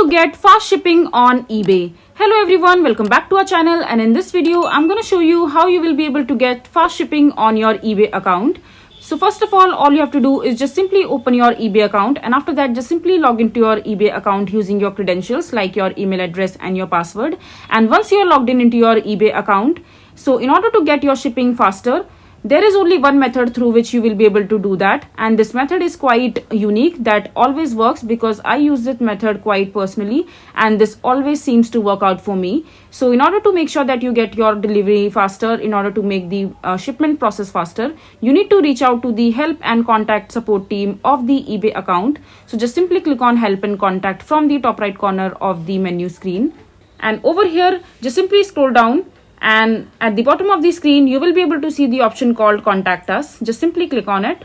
to get fast shipping on eBay. Hello everyone, welcome back to our channel, and in this video I'm going to show you how you will be able to get fast shipping on your eBay account. So first of all you have to do is just simply open your eBay account, and after that just simply log into your eBay account using your credentials like your email address and your password. And once you're logged into your eBay account, so in order to get your shipping faster, there is only one method through which you will be able to do that, and this method is quite unique, that always works because I use this method quite personally and this always seems to work out for me. So in order to make sure that you get your delivery faster, in order to make the shipment process faster, you need to reach out to the help and contact support team of the eBay account. So just simply click on help and contact from the top right corner of the menu screen, and over here just simply scroll down, and at the bottom of the screen you will be able to see the option called contact us. Just simply click on it,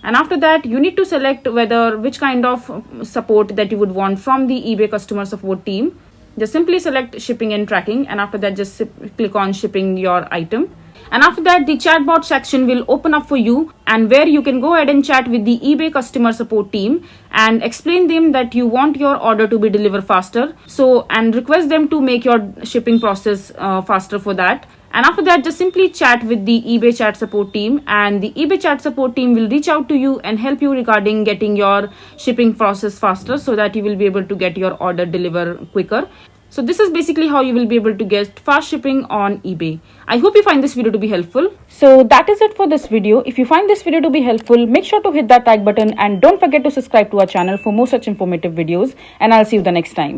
and after that you need to select which kind of support that you would want from the eBay customer support team. Just simply select shipping and tracking, and after that just click on shipping your item. And after that the chatbot section will open up for you, and where you can go ahead and chat with the eBay customer support team and explain them that you want your order to be delivered faster, and request them to make your shipping process faster for that. And after that just simply chat with the eBay chat support team, and the eBay chat support team will reach out to you and help you regarding getting your shipping process faster, so that you will be able to get your order delivered quicker. So this is basically how you will be able to get fast shipping on eBay. I hope you find this video to be helpful. So that is it for this video. If you find this video to be helpful, make sure to hit that like button and don't forget to subscribe to our channel for more such informative videos, and I'll see you the next time.